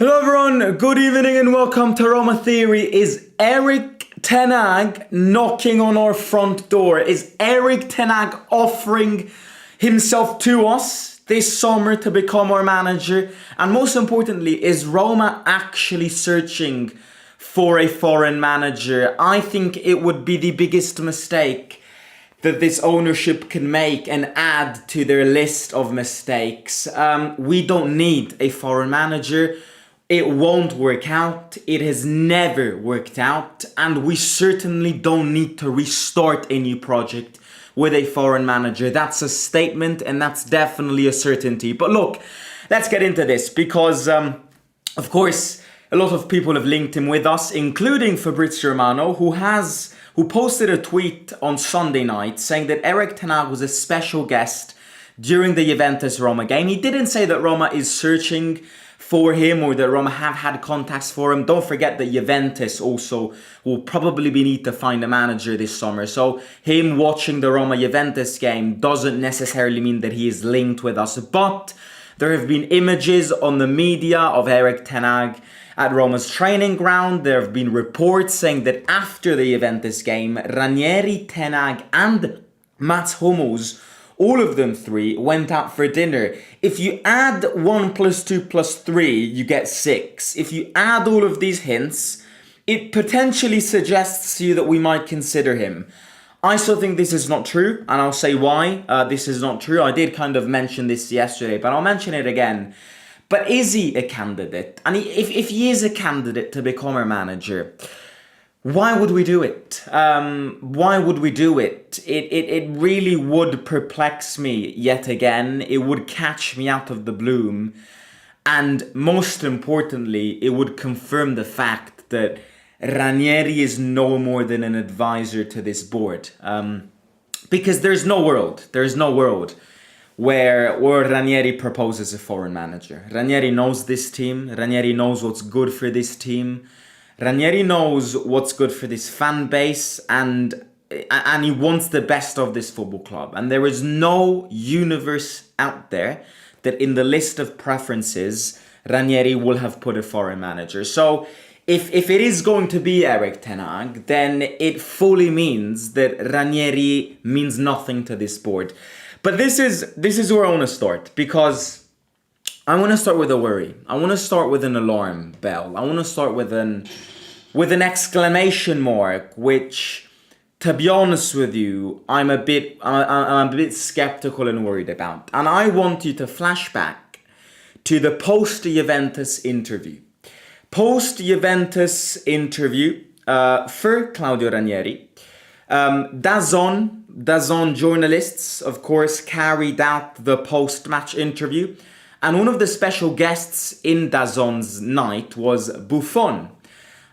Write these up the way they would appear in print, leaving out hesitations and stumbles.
Hello everyone, good evening and welcome to Roma Theory. Is Erik ten Hag knocking on our front door? Is Erik ten Hag offering himself to us this summer to become our manager? And most importantly, is Roma actually searching for a foreign manager? I think it would be the biggest mistake that this ownership can make and add to their list of mistakes. We don't need a foreign manager. It won't work out. It has never worked out. And we certainly don't need to restart a new project with a foreign manager. That's a statement and that's definitely a certainty. But look, let's get into this because, of course, a lot of people have linked him with us, including Fabrizio Romano, who posted a tweet on Sunday night saying that Erik ten Hag was a special guest during the Juventus-Roma game. He didn't say that Roma is searching for him or that Roma have had contacts for him. Don't forget that Juventus also will probably need to find a manager this summer. So him watching the Roma-Juventus game doesn't necessarily mean that he is linked with us. But there have been images on the media of Erik ten Hag at Roma's training ground. There have been reports saying that after the Juventus game, Ranieri, ten Hag and Mats Hummels, all of them three, went out for dinner. If you add 1 + 2 + 3, you get 6. If you add all of these hints, it potentially suggests to you that we might consider him. I still think this is not true, and I'll say why this is not true. I did kind of mention this yesterday, but I'll mention it again. But is he a candidate? And if he is a candidate to become our manager, why would we do it? Why would we do it? It really would perplex me yet again. It would catch me out of the bloom. And most importantly, it would confirm the fact that Ranieri is no more than an advisor to this board. Because there's no world where Ranieri proposes a foreign manager. Ranieri knows this team. Ranieri knows what's good for this team. Ranieri knows what's good for this fan base, and he wants the best of this football club. And there is no universe out there that in the list of preferences, Ranieri will have put a foreign manager. So if it is going to be Erik ten Hag, then it fully means that Ranieri means nothing to this board. But this is where I want to start, because I want to start with a worry. I want to start with an alarm bell. I want to start with an exclamation mark, which, to be honest with you, I'm a bit skeptical and worried about. And I want you to flash back to the post-Juventus interview. Post-Juventus interview for Claudio Ranieri. DAZN journalists, of course, carried out the post-match interview. And one of the special guests in DAZN's night was Buffon.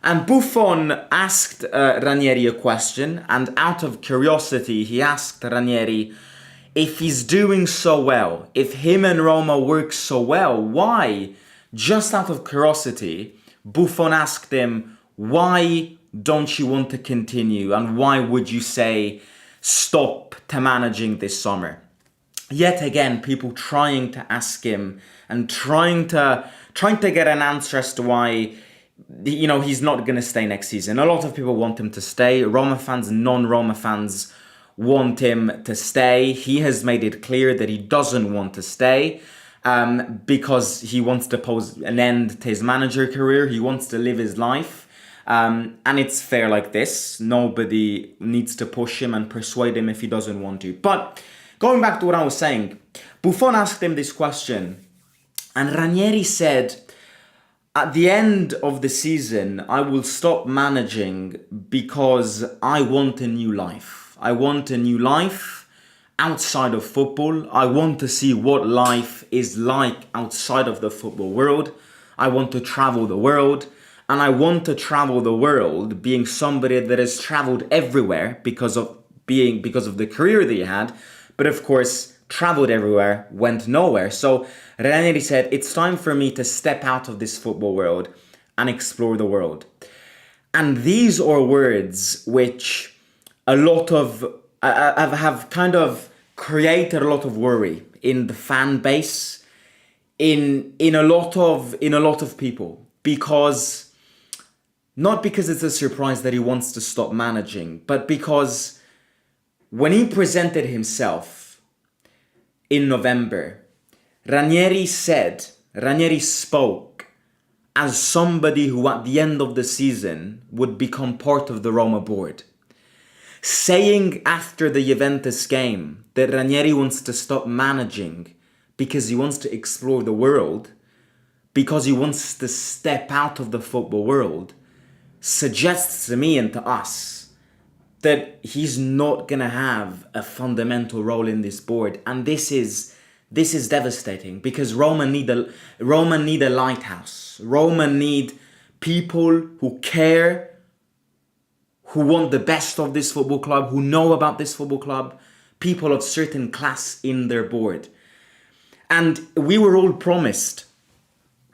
And Buffon asked Ranieri a question, and out of curiosity, he asked Ranieri if he's doing so well, if him and Roma work so well, why? Just out of curiosity, Buffon asked him, why don't you want to continue? And why would you say stop to managing this summer? Yet again, people trying to ask him and trying to get an answer as to why, he's not going to stay next season. A lot of people want him to stay. Roma fans, non-Roma fans want him to stay. He has made it clear that he doesn't want to stay because he wants to pose an end to his manager career. He wants to live his life. And it's fair like this. Nobody needs to push him and persuade him if he doesn't want to. But going back to what I was saying, Buffon asked him this question, and Ranieri said, at the end of the season, I will stop managing because I want a new life. I want a new life outside of football. I want to see what life is like outside of the football world. I want to travel the world. And I want to travel the world being somebody that has traveled everywhere because of the career that he had. But of course, traveled everywhere, went nowhere. So Ranieri said, it's time for me to step out of this football world and explore the world. And these are words which a lot of have kind of created a lot of worry in the fan base, in a lot of people, because not because it's a surprise that he wants to stop managing, but because when he presented himself in November, Ranieri spoke as somebody who at the end of the season would become part of the Roma board. Saying after the Juventus game that Ranieri wants to stop managing because he wants to explore the world, because he wants to step out of the football world, suggests to me and to us that he's not going to have a fundamental role in this board. And this is devastating, because Roma need a lighthouse. Roma need people who care, who want the best of this football club, who know about this football club, people of certain class in their board. And we were all promised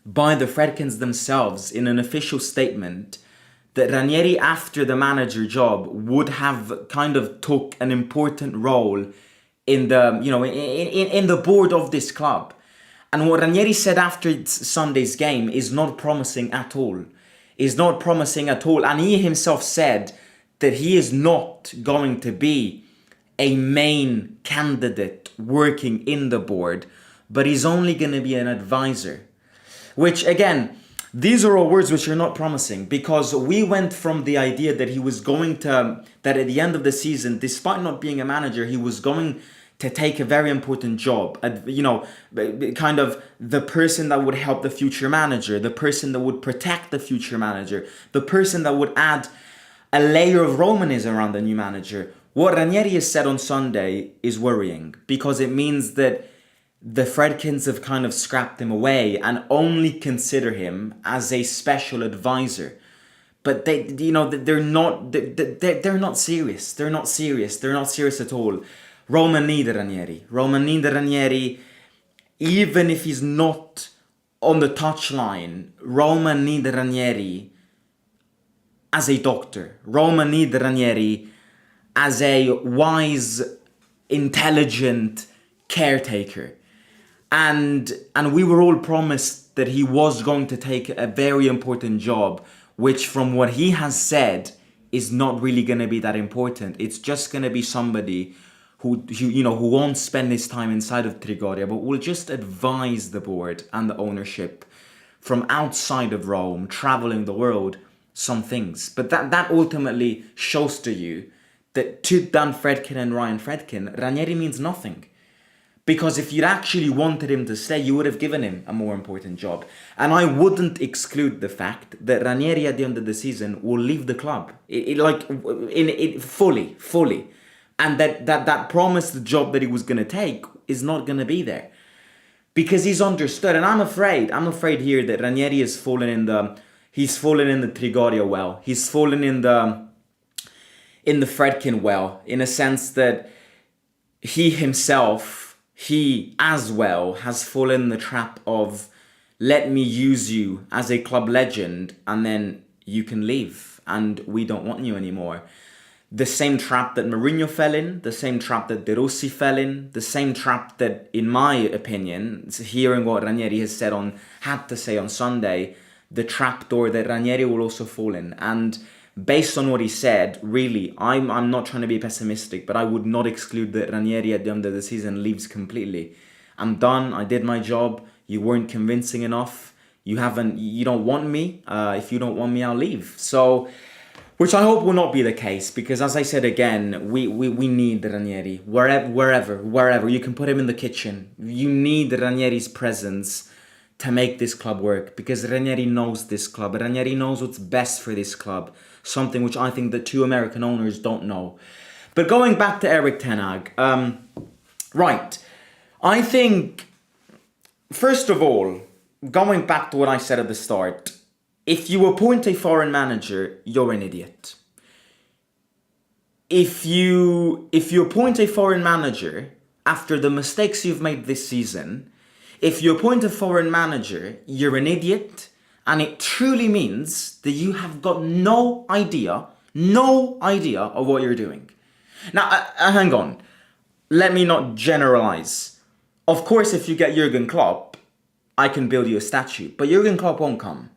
by the Fredkins themselves in an official statement that Ranieri, after the manager job, would have kind of took an important role in the, in the board of this club. And what Ranieri said after Sunday's game is not promising at all. And he himself said that he is not going to be a main candidate working in the board, but he's only going to be an advisor. Which, again, these are all words which are not promising, because we went from the idea that he was going to, that at the end of the season, despite not being a manager, he was going to take a very important job, kind of the person that would help the future manager, the person that would protect the future manager, the person that would add a layer of Romanism around the new manager. What Ranieri has said on Sunday is worrying, because it means that the Fredkins have kind of scrapped him away and only consider him as a special advisor. But they're not serious. They're not serious at all. Roma need Ranieri. Even if he's not on the touchline, Roma need Ranieri as a doctor. Roma need Ranieri as a wise, intelligent caretaker. And we were all promised that he was going to take a very important job, which from what he has said is not really going to be that important. It's just going to be somebody who won't spend his time inside of Trigoria, but will just advise the board and the ownership from outside of Rome, traveling the world, some things. But that ultimately shows to you that to Dan Fredkin and Ryan Fredkin, Ranieri means nothing. Because if you'd actually wanted him to stay, you would have given him a more important job. And I wouldn't exclude the fact that Ranieri at the end of the season will leave the club. Fully. And that promised job that he was going to take is not going to be there. Because he's understood. And I'm afraid here that Ranieri has fallen in the Trigoria well. He's fallen in the Fredkin well, in a sense that he as well has fallen in the trap of, let me use you as a club legend and then you can leave and we don't want you anymore. The same trap that Mourinho fell in, the same trap that De Rossi fell in, the same trap that, in my opinion, hearing what Ranieri had to say on Sunday, the trapdoor that Ranieri will also fall in. And based on what he said, really, I'm not trying to be pessimistic, but I would not exclude that Ranieri at the end of the season leaves completely. I'm done. I did my job. You weren't convincing enough. You don't want me. If you don't want me, I'll leave. So, which I hope will not be the case, because as I said again, we need Ranieri wherever. You can put him in the kitchen. You need Ranieri's presence to make this club work, because Ranieri knows this club. Ranieri knows what's best for this club, something which I think the two American owners don't know. But going back to Erik ten Hag, right, I think, first of all, going back to what I said at the start, if you appoint a foreign manager, you're an idiot. If you appoint a foreign manager after the mistakes you've made this season, if you appoint a foreign manager, you're an idiot, and it truly means that you have got no idea of what you're doing. Now, hang on. Let me not generalize. Of course, if you get Jurgen Klopp, I can build you a statue, but Jurgen Klopp won't come.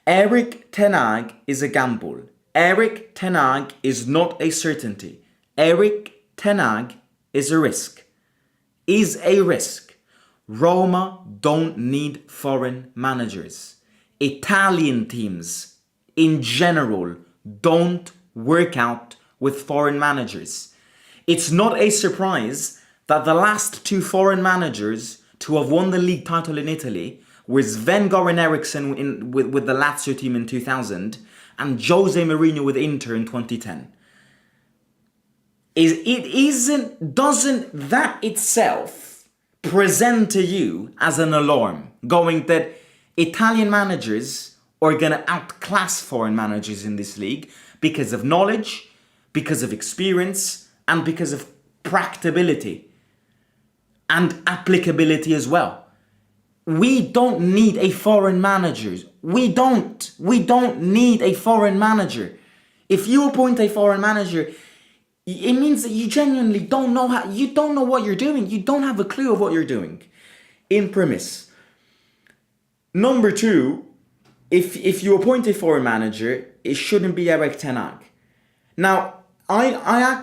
Erik ten Hag is a gamble. Erik ten Hag is not a certainty. Erik ten Hag is a risk. Is a risk. Roma don't need foreign managers. Italian teams in general don't work out with foreign managers. It's not a surprise that the last two foreign managers to have won the league title in Italy was Sven-Göran Eriksson with the Lazio team in 2000 and Jose Mourinho with Inter in 2010. Doesn't that itself present to you as an alarm, going that Italian managers are going to outclass foreign managers in this league because of knowledge, because of experience, and because of practicability and applicability as well. We don't need a foreign manager. We don't need a foreign manager. If you appoint a foreign manager, it means that you genuinely don't know what you're doing. You don't have a clue of what you're doing. In premise. Number two, if you appoint a foreign manager, it shouldn't be Erik ten Hag. Now, I'll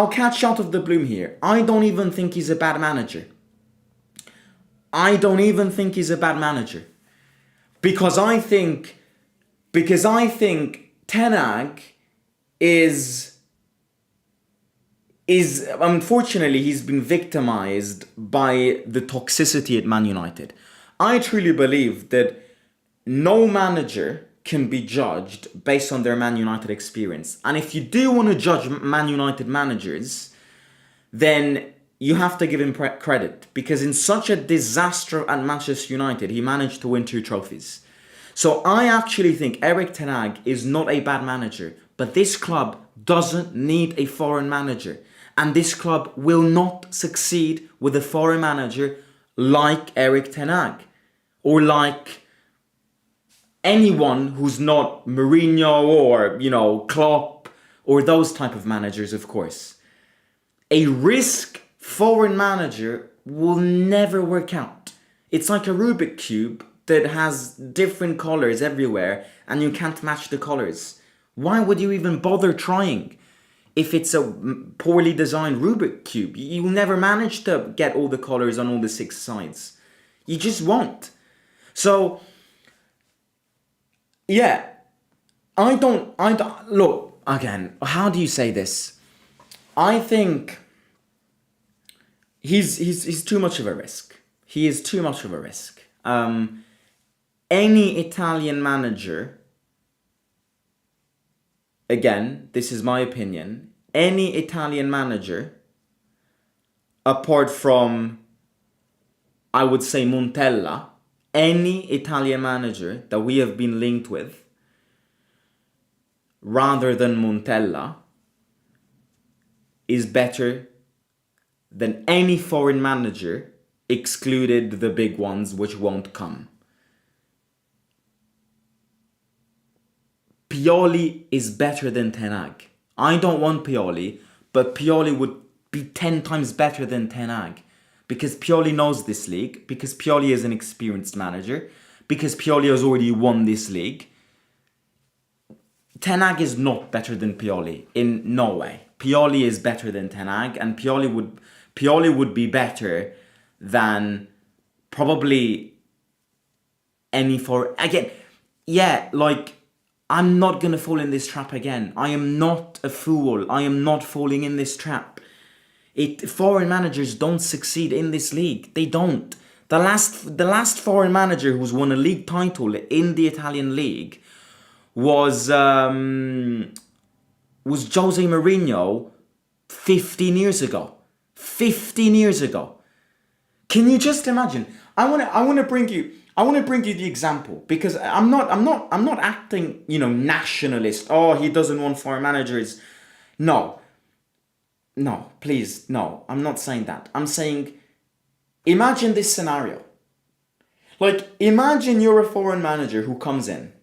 catch out of the bloom here. I don't even think he's a bad manager. Because I think Ten Hag is unfortunately he's been victimized by the toxicity at Man United. I truly believe that no manager can be judged based on their Man United experience. And if you do want to judge Man United managers, then you have to give him credit. Because in such a disaster at Manchester United, he managed to win 2 trophies. So I actually think Erik ten Hag is not a bad manager. But this club doesn't need a foreign manager. And this club will not succeed with a foreign manager like Erik ten Hag. Or like anyone who's not Mourinho or, Klopp or those type of managers, of course. A risk foreign manager will never work out. It's like a Rubik cube that has different colors everywhere and you can't match the colors. Why would you even bother trying? If it's a poorly designed Rubik cube, you'll never manage to get all the colors on all the 6 sides. You just won't. So, yeah, I don't, look, again, how do you say this? I think he's too much of a risk. He is too much of a risk. Any Italian manager, again, this is my opinion, any Italian manager, apart from, I would say, Montella, any Italian manager that we have been linked with, rather than Montella, is better than any foreign manager, excluded the big ones which won't come. Pioli is better than Ten Hag. I don't want Pioli, but Pioli would be 10 times better than Ten Hag. Because Pioli knows this league, because Pioli is an experienced manager, because Pioli has already won this league. Ten Hag is not better than Pioli, in no way. Pioli is better than Ten Hag, and Pioli would be better than probably any again, yeah, like, I'm not gonna fall in this trap again. I am not a fool. I am not falling in this trap. Foreign managers don't succeed in this league. They don't. The last foreign manager who's won a league title in the Italian league was Jose Mourinho 15 years ago. 15 years ago. Can you just imagine? I want to bring you the example, because I'm not acting, nationalist. Oh, he doesn't want foreign managers. No, please, no. I'm not saying that. I'm saying, imagine this scenario. Like, imagine you're a foreign manager who comes in,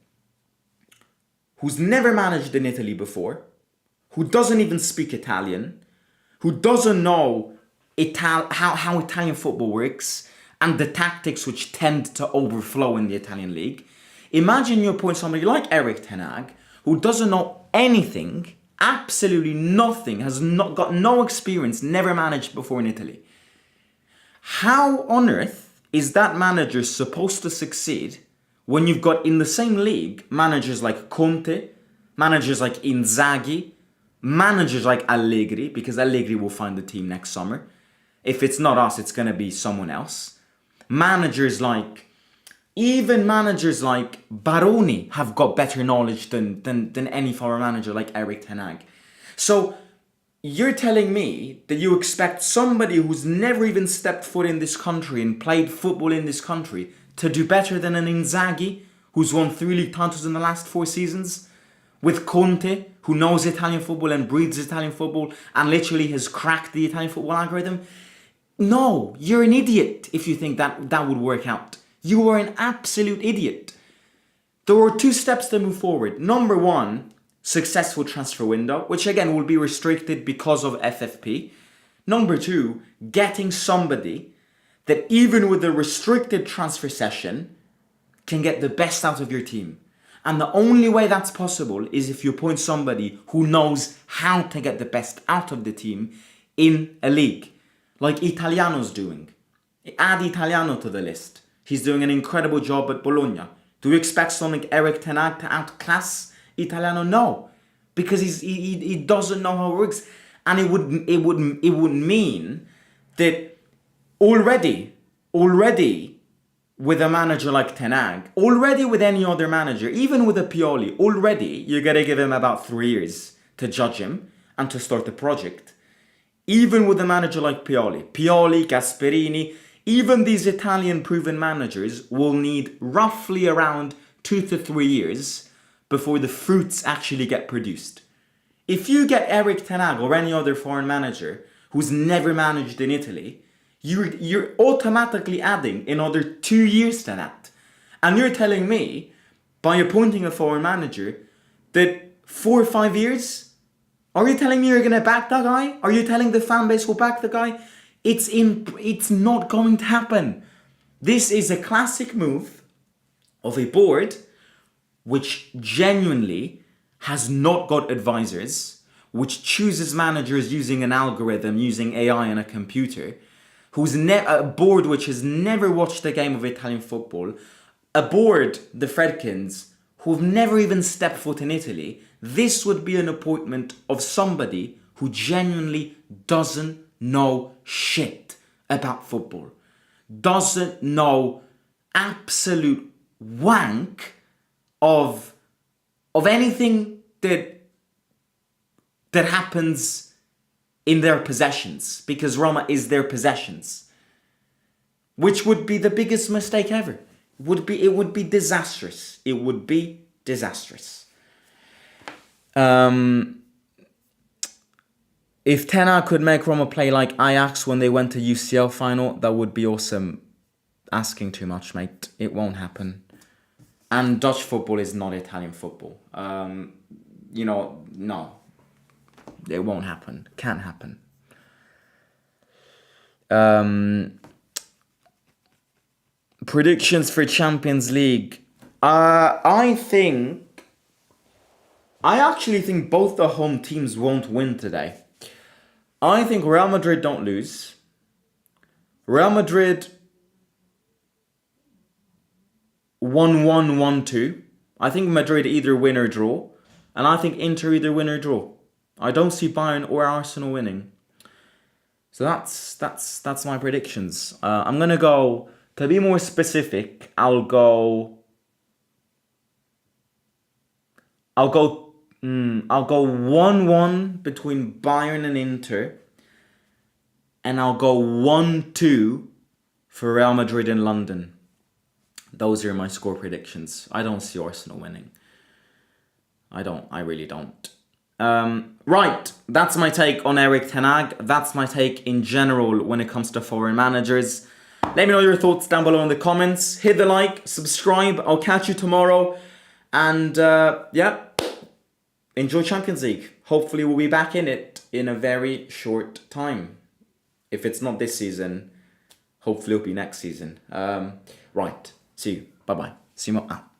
who's never managed in Italy before, who doesn't even speak Italian, who doesn't know how Italian football works, and the tactics which tend to overflow in the Italian league. Imagine you appoint somebody like Erik ten Hag, who doesn't know anything, absolutely nothing, has not got no experience, never managed before in Italy. How on earth is that manager supposed to succeed when you've got in the same league managers like Conte, managers like Inzaghi, managers like Allegri, because Allegri will find the team next summer. If it's not us, it's going to be someone else. Even managers like Baroni have got better knowledge than any former manager like Erik ten Hag. So you're telling me that you expect somebody who's never even stepped foot in this country and played football in this country to do better than an Inzaghi who's won 3 league titles in the last 4 seasons? With Conte, who knows Italian football and breathes Italian football and literally has cracked the Italian football algorithm? No, you're an idiot if you think that would work out. You are an absolute idiot. There are 2 steps to move forward. Number 1, successful transfer window, which again will be restricted because of FFP. Number 2, getting somebody that even with a restricted transfer session can get the best out of your team. And the only way that's possible is if you appoint somebody who knows how to get the best out of the team in a league, like Italiano's doing. Add Italiano to the list. He's doing an incredible job at Bologna. Do you expect someone like Erik ten Hag to outclass Italiano? No, because he doesn't know how it works, and it would mean that already with a manager like ten Hag, already with any other manager, even with a Pioli, already you're gonna give him about 3 years to judge him and to start the project. Even with a manager like Pioli, Gasperini, even these Italian proven managers will need roughly around 2 to 3 years before the fruits actually get produced. If you get Erik ten Hag or any other foreign manager who's never managed in Italy, you're automatically adding another 2 years to that. And you're telling me, by appointing a foreign manager, that 4 or 5 years? Are you telling me you're going to back that guy? Are you telling the fan base will back the guy? It's not going to happen. This is a classic move of a board which genuinely has not got advisors, which chooses managers using an algorithm, using AI and a computer, a board which has never watched a game of Italian football, a board, the Fredkins, who've never even stepped foot in Italy. This would be an appointment of somebody who genuinely doesn't know shit about football, doesn't know absolute wank of anything that happens in their possessions, because Roma is their possessions, which would be the biggest mistake ever. It would be disastrous. It would be disastrous. If ten Hag could make Roma play like Ajax when they went to UCL final, that would be awesome. Asking too much, mate. It won't happen. And Dutch football is not Italian football. No. It won't happen. Can't happen. Predictions for Champions League. I actually think both the home teams won't win today. I think Real Madrid don't lose. Real Madrid 1-1, 1-2. I think Madrid either win or draw. And I think Inter either win or draw. I don't see Bayern or Arsenal winning. So that's my predictions. I'm gonna go, to be more specific, I'll go 1-1 between Bayern and Inter, and I'll go 1-2 for Real Madrid in London. Those are my score predictions. I don't see Arsenal winning. I really don't. Right, that's my take on Erik ten Hag. That's my take in general when it comes to foreign managers. Let me know your thoughts down below in the comments. Hit the like, subscribe. I'll catch you tomorrow. And enjoy Champions League. Hopefully we'll be back in it in a very short time. If it's not this season, hopefully up you next season. Right, see you. Bye bye. Simo out.